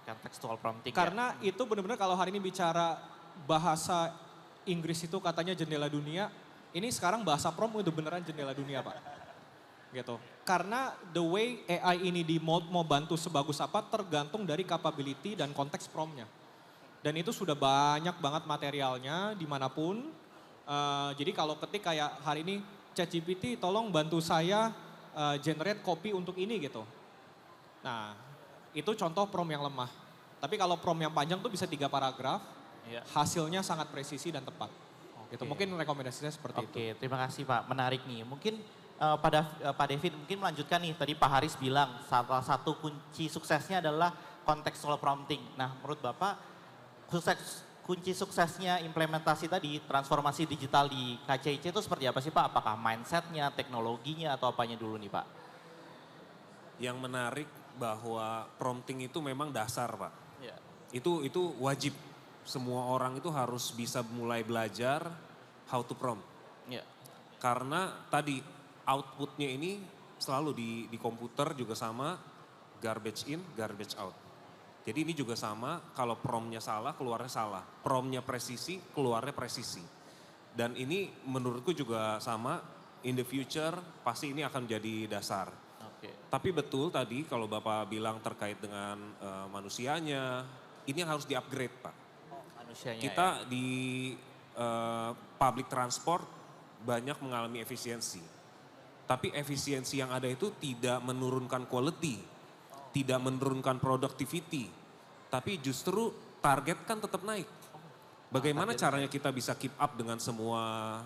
Contextual prompting. Karena itu benar-benar kalau hari ini bicara bahasa Inggris itu katanya jendela dunia, ini sekarang bahasa prompt itu beneran jendela dunia Pak. Gitu. Karena the way AI ini di mold mau bantu sebagus apa tergantung dari capability dan konteks promptnya. Dan itu sudah banyak banget materialnya dimanapun. Jadi kalau ketik kayak hari ini ChatGPT tolong bantu saya generate copy untuk ini gitu. Nah itu contoh prompt yang lemah. Tapi kalau prompt yang panjang tuh bisa 3 paragraf, hasilnya sangat presisi dan tepat. Gitu. Mungkin rekomendasinya seperti itu. Oke, terima kasih Pak, menarik nih. Mungkin Pak David mungkin melanjutkan nih, tadi Pak Haris bilang salah satu kunci suksesnya adalah contextual prompting. Nah menurut Bapak kunci suksesnya implementasi tadi, transformasi digital di KCIC itu seperti apa sih Pak? Apakah mindsetnya, teknologinya atau apanya dulu nih Pak? Yang menarik bahwa prompting itu memang dasar Pak. Itu wajib. Semua orang itu harus bisa mulai belajar how to prompt. Karena tadi outputnya ini selalu di komputer juga sama, garbage in, garbage out. Jadi ini juga sama, kalau promptnya salah, keluarnya salah. Promptnya presisi, keluarnya presisi. Dan ini menurutku juga sama, in the future pasti ini akan jadi dasar. Tapi betul tadi kalau Bapak bilang terkait dengan manusianya, ini yang harus di-upgrade Pak. Kita di public transport banyak mengalami efisiensi. Tapi efisiensi yang ada itu tidak menurunkan quality. Tidak menurunkan productivity, tapi justru target kan tetap naik. Bagaimana caranya kita bisa keep up dengan semua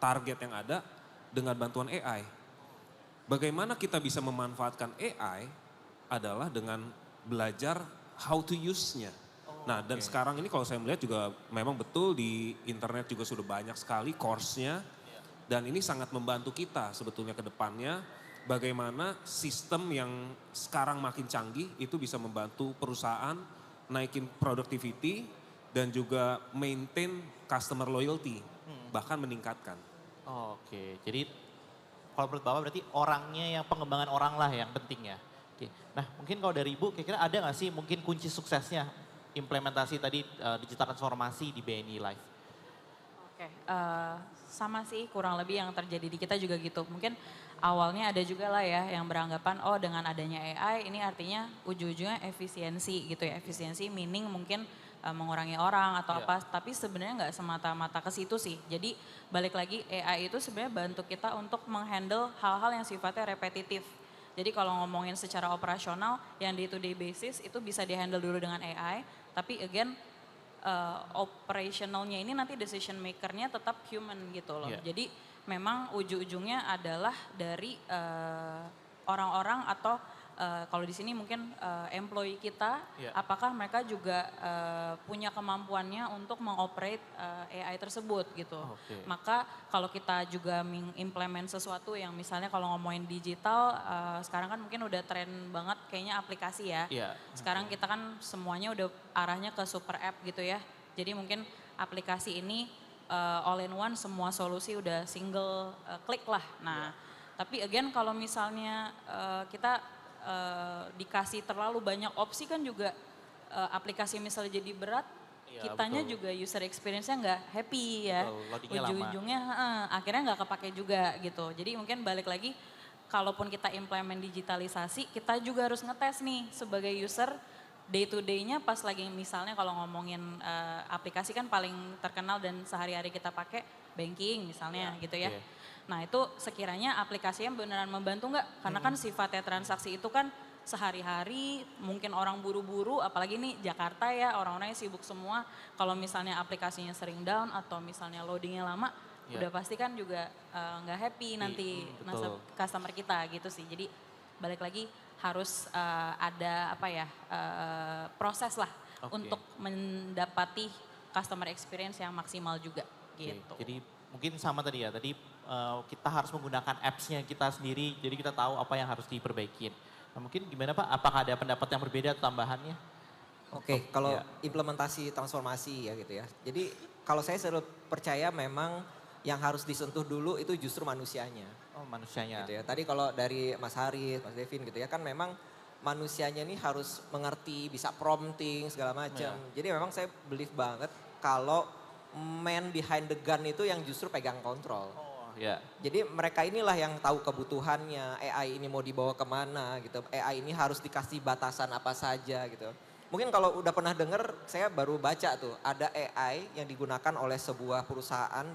target yang ada dengan bantuan AI? Bagaimana kita bisa memanfaatkan AI adalah dengan belajar how to use-nya. Nah dan sekarang ini kalau saya melihat juga memang betul di internet juga sudah banyak sekali course-nya. Dan ini sangat membantu kita sebetulnya ke depannya. Bagaimana sistem yang sekarang makin canggih itu bisa membantu perusahaan naikin productivity dan juga maintain customer loyalty, bahkan meningkatkan. Jadi kalau menurut Bapak berarti orangnya yang pengembangan orang lah yang penting ya. Oke. Nah mungkin kalau dari Ibu kira-kira ada nggak sih mungkin kunci suksesnya implementasi tadi digital transformasi di BNI Live? Oke, sama sih kurang lebih yang terjadi di kita juga gitu. Mungkin awalnya ada juga lah ya yang beranggapan oh dengan adanya AI ini artinya ujung-ujungnya efisiensi gitu ya. Efisiensi meaning mungkin mengurangi orang atau apa. Tapi sebenarnya nggak semata-mata ke situ sih. Jadi balik lagi AI itu sebenarnya bantu kita untuk menghandle hal-hal yang sifatnya repetitif. Jadi kalau ngomongin secara operasional yang day to day basis itu bisa dihandle dulu dengan AI. Tapi again operationalnya ini nanti decision makernya tetap human gitu loh. Jadi memang ujung-ujungnya adalah dari orang-orang atau kalau di sini mungkin employee kita, apakah mereka juga punya kemampuannya untuk mengoperate AI tersebut gitu. Maka kalau kita juga mengimplement sesuatu yang misalnya kalau ngomongin digital, sekarang kan mungkin udah tren banget kayaknya aplikasi ya. Sekarang kita kan semuanya udah arahnya ke super app gitu ya. Jadi mungkin aplikasi ini all in one semua solusi udah single klik lah. Nah tapi again kalau misalnya kita dikasih terlalu banyak opsi kan juga aplikasi misalnya jadi berat, kitanya juga user experience-nya nggak happy ya. Ujung-ujungnya akhirnya nggak kepake juga gitu. Jadi mungkin balik lagi, kalaupun kita implement digitalisasi, kita juga harus ngetes nih sebagai user day to day-nya pas lagi misalnya kalau ngomongin aplikasi kan paling terkenal dan sehari-hari kita pakai banking misalnya gitu ya. Nah itu sekiranya aplikasinya beneran membantu nggak? Karena kan sifatnya transaksi itu kan sehari-hari mungkin orang buru-buru apalagi nih Jakarta ya orang-orangnya sibuk semua. Kalau misalnya aplikasinya sering down atau misalnya loadingnya lama udah pasti kan juga nggak happy nanti customer kita gitu sih. Jadi balik lagi harus ada apa ya proses lah untuk mendapati customer experience yang maksimal juga gitu. Jadi mungkin sama tadi ya, tadi kita harus menggunakan apps-nya kita sendiri, jadi kita tahu apa yang harus diperbaikin. Nah mungkin gimana Pak, apakah ada pendapat yang berbeda atau tambahannya? Oke, kalau implementasi transformasi ya gitu ya. Jadi kalau saya selalu percaya memang yang harus disentuh dulu itu justru manusianya. Oh manusianya. Gitu ya. Tadi kalau dari Mas Haris, Mas Devin gitu ya kan memang manusianya ini harus mengerti, bisa prompting segala macam. Jadi memang saya believe banget kalau man behind the gun itu yang justru pegang kontrol. Jadi mereka inilah yang tahu kebutuhannya, AI ini mau dibawa kemana gitu. AI ini harus dikasih batasan apa saja gitu. Mungkin kalau udah pernah dengar, saya baru baca tuh ada AI yang digunakan oleh sebuah perusahaan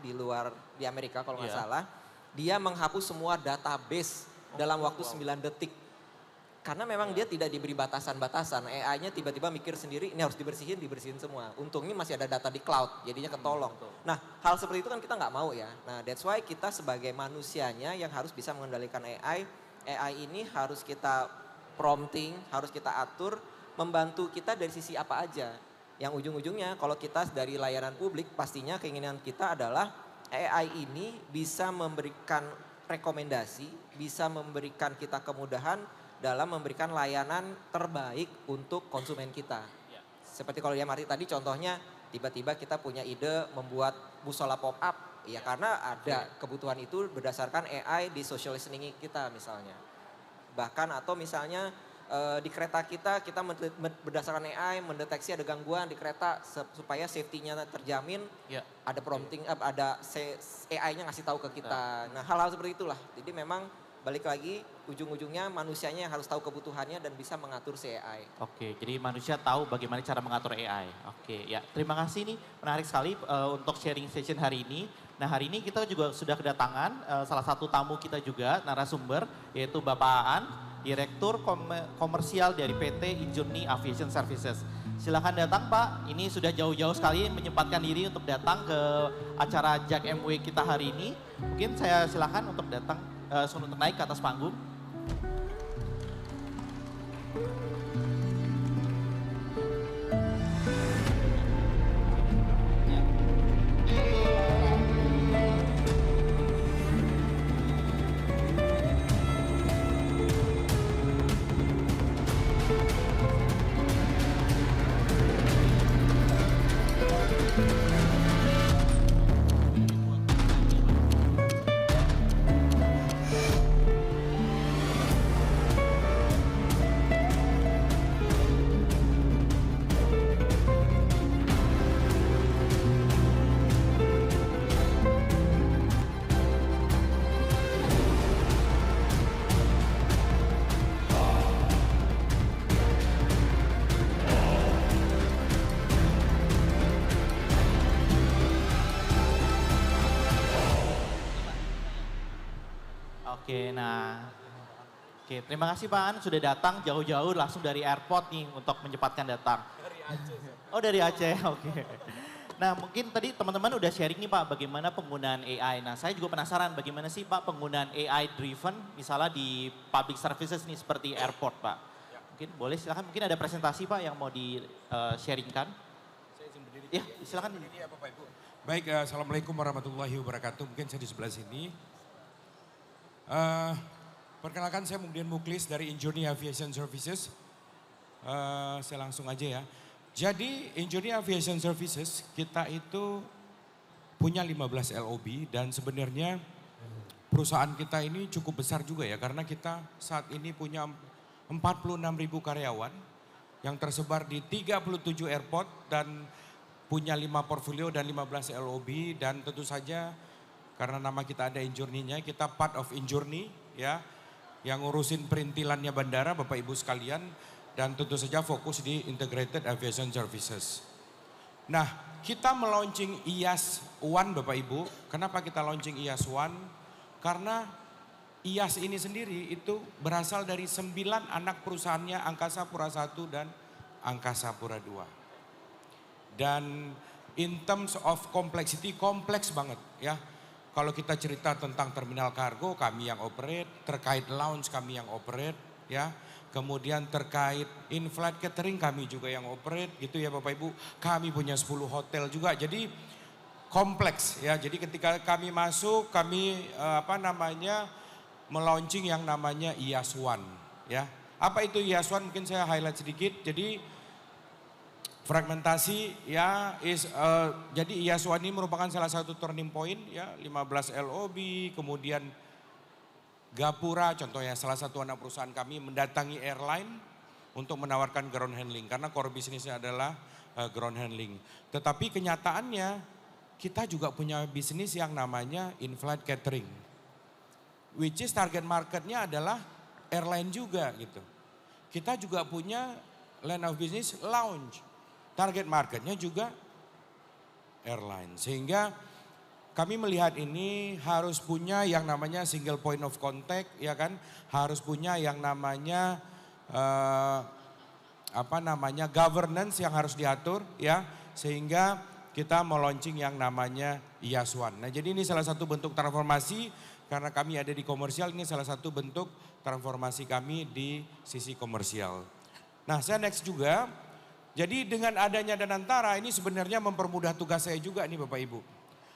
di Amerika kalau nggak salah. Dia menghapus semua database dalam waktu 9 detik. Karena memang dia tidak diberi batasan-batasan, AI-nya tiba-tiba mikir sendiri, ini harus dibersihin semua. Untungnya masih ada data di cloud, jadinya ketolong. Nah hal seperti itu kan kita nggak mau ya. Nah that's why kita sebagai manusianya yang harus bisa mengendalikan AI ini harus kita prompting, harus kita atur, membantu kita dari sisi apa aja. Yang ujung-ujungnya kalau kita dari layanan publik pastinya keinginan kita adalah AI ini bisa memberikan rekomendasi, bisa memberikan kita kemudahan dalam memberikan layanan terbaik untuk konsumen kita. Seperti kalau di MRT tadi contohnya tiba-tiba kita punya ide membuat musola pop up. Ya karena ada kebutuhan itu berdasarkan AI di social listening kita misalnya. Bahkan atau misalnya di kereta kita berdasarkan AI mendeteksi ada gangguan di kereta supaya safety-nya terjamin. Ada prompting, ada AI-nya ngasih tahu ke kita. Nah hal-hal seperti itulah. Jadi memang balik lagi ujung-ujungnya manusianya yang harus tahu kebutuhannya dan bisa mengatur si AI. Oke, jadi manusia tahu bagaimana cara mengatur AI. Oke, ya terima kasih nih, menarik sekali untuk sharing session hari ini. Nah hari ini kita juga sudah kedatangan salah satu tamu kita juga, narasumber, yaitu Bapak Aan, Direktur Komersial dari PT Injourney Aviation Services. Silakan datang Pak, ini sudah jauh-jauh sekali menyempatkan diri untuk datang ke acara JAC MW kita hari ini. Mungkin saya silakan untuk datang, untuk naik ke atas panggung. Oke, nah. Oke, terima kasih Pak An sudah datang jauh-jauh langsung dari airport nih untuk menyempatkan datang. Dari Aceh. Oh dari Aceh, oke. Nah mungkin tadi teman-teman udah sharing nih Pak bagaimana penggunaan AI. Nah saya juga penasaran bagaimana sih Pak penggunaan AI driven misalnya di public services nih seperti airport Pak. Mungkin boleh silakan, mungkin ada presentasi Pak yang mau di sharingkan. Saya izin berdiri. Ya silakan. Ini ya Bapak Ibu. Baik, Assalamualaikum warahmatullahi wabarakatuh. Mungkin saya di sebelah sini. Perkenalkan saya Mukdian Muklis dari Injourney Aviation Services. Saya langsung aja ya. Jadi Injourney Aviation Services kita itu punya 15 LOB dan sebenarnya perusahaan kita ini cukup besar juga ya. Karena kita saat ini punya 46.000 karyawan yang tersebar di 37 airport dan punya 5 portfolio dan 15 LOB. Dan tentu saja karena nama kita ada Injourney-nya, kita part of Injourney ya. Yang ngurusin perintilannya bandara Bapak Ibu sekalian dan tentu saja fokus di Integrated Aviation Services. Nah kita meluncing IAS One Bapak Ibu, kenapa kita launching IAS One? Karena IAS ini sendiri itu berasal dari 9 anak perusahaannya Angkasa Pura I dan Angkasa Pura II. Dan in terms of complexity, kompleks banget ya. Kalau kita cerita tentang terminal kargo, kami yang operate, terkait lounge kami yang operate, ya. Kemudian terkait in-flight catering kami juga yang operate, gitu ya Bapak Ibu. Kami punya 10 hotel juga, jadi kompleks ya. Jadi ketika kami masuk, kami melaunching yang namanya IAS One, ya. Apa itu IAS One? Mungkin saya highlight sedikit. Jadi fragmentasi ya jadi IAS One ini merupakan salah satu turning point ya 15 LOB kemudian Gapura contohnya salah satu anak perusahaan kami mendatangi airline untuk menawarkan ground handling karena core bisnisnya adalah ground handling. Tetapi kenyataannya kita juga punya bisnis yang namanya in-flight catering. Which is target marketnya adalah airline juga gitu. Kita juga punya line of business lounge. Target marketnya juga airline. Sehingga kami melihat ini harus punya yang namanya single point of contact ya kan. Harus punya yang namanya governance yang harus diatur ya. Sehingga kita mau launching yang namanya IAS One. Nah jadi ini salah satu bentuk transformasi karena kami ada di komersial. Ini salah satu bentuk transformasi kami di sisi komersial. Nah saya next juga. Jadi dengan adanya Danantara ini sebenarnya mempermudah tugas saya juga nih Bapak Ibu.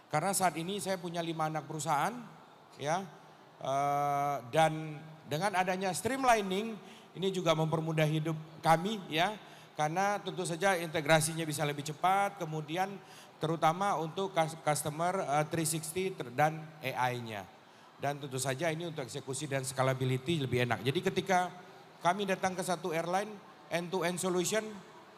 Karena saat ini saya punya 5 anak perusahaan ya. Dan dengan adanya streamlining ini juga mempermudah hidup kami ya. Karena tentu saja integrasinya bisa lebih cepat. Kemudian terutama untuk customer 360 dan AI-nya. Dan tentu saja ini untuk eksekusi dan scalability lebih enak. Jadi ketika kami datang ke satu airline end-to-end solution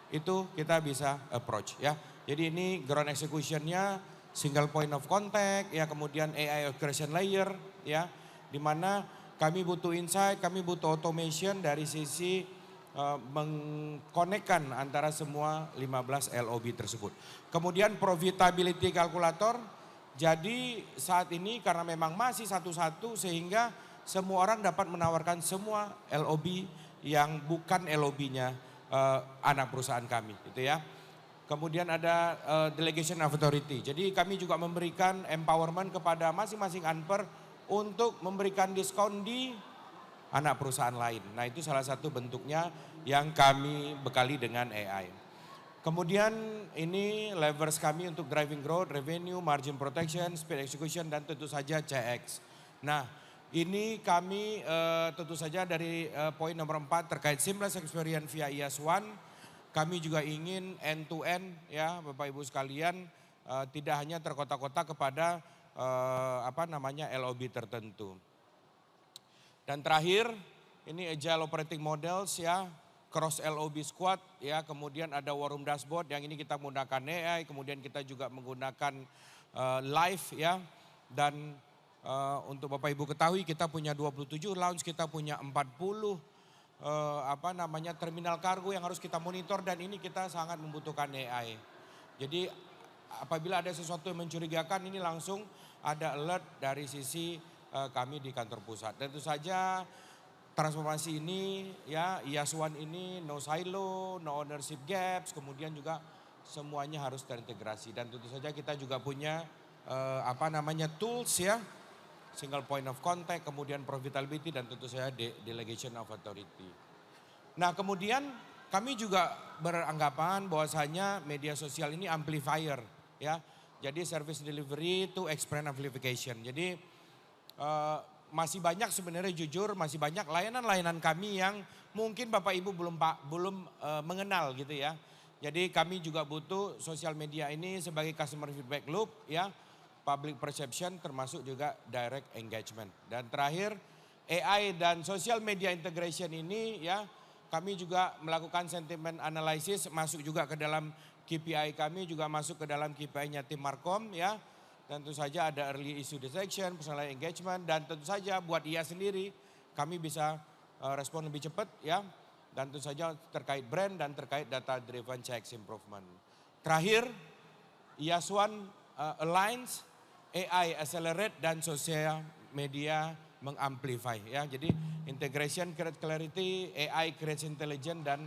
itu kita bisa approach ya. Jadi ini ground execution-nya single point of contact ya, kemudian AI orchestration layer ya. Di mana kami butuh insight, kami butuh automation dari sisi mengkonekkan antara semua 15 LOB tersebut. Kemudian profitability calculator. Jadi saat ini karena memang masih satu-satu sehingga semua orang dapat menawarkan semua LOB yang bukan LOB-nya anak perusahaan kami gitu ya. Kemudian ada delegation of authority. Jadi kami juga memberikan empowerment kepada masing-masing unper untuk memberikan diskon di anak perusahaan lain. Nah itu salah satu bentuknya yang kami bekali dengan AI. Kemudian ini levers kami untuk driving growth, revenue, margin protection, speed execution dan tentu saja CX. Nah ini kami tentu saja dari poin nomor 4 terkait seamless experience via IAS One. Kami juga ingin end to end ya Bapak Ibu sekalian tidak hanya terkotak-kotak kepada LOB tertentu. Dan terakhir ini agile operating models ya, cross LOB squad ya, kemudian ada war room dashboard yang ini kita menggunakan AI, kemudian kita juga menggunakan live ya. Dan untuk Bapak Ibu ketahui kita punya 27 lounge, kita punya 40 terminal kargo yang harus kita monitor dan ini kita sangat membutuhkan AI. Jadi apabila ada sesuatu yang mencurigakan ini langsung ada alert dari sisi kami di kantor pusat. Dan tentu saja transformasi ini ya IAS One ini no silo, no ownership gaps, kemudian juga semuanya harus terintegrasi. Dan tentu saja kita juga punya tools ya, single point of contact, kemudian profitability dan tentu saja delegation of authority. Nah kemudian kami juga beranggapan bahwasanya media sosial ini amplifier ya. Jadi service delivery to experience amplification. Jadi masih banyak sebenarnya jujur masih banyak layanan-layanan kami yang mungkin Bapak Ibu belum mengenal gitu ya. Jadi kami juga butuh sosial media ini sebagai customer feedback loop ya, public perception termasuk juga direct engagement. Dan terakhir AI dan social media integration ini ya, kami juga melakukan sentiment analysis masuk juga ke dalam KPI kami, juga masuk ke dalam KPI-nya tim Markom ya. Tentu saja ada early issue detection, personal engagement, dan tentu saja buat IA sendiri kami bisa respon lebih cepat ya. Dan tentu saja terkait brand dan terkait data driven checks improvement. Terakhir, IAS One aligns AI accelerate dan social media mengamplify ya. Jadi integration create clarity, AI creates intelligence dan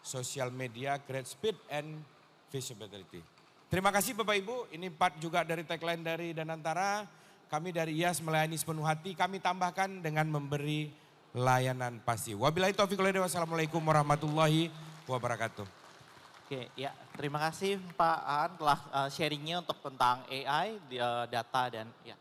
social media create speed and visibility. Terima kasih Bapak Ibu, ini part juga dari tagline dari Danantara. Kami dari IAS melayani sepenuh hati, kami tambahkan dengan memberi layanan pasti. Wabillahi taufiq wal hidayah. Wassalamualaikum warahmatullahi wabarakatuh. Oke, ya terima kasih Pak Aan telah sharingnya untuk tentang AI, data dan ya.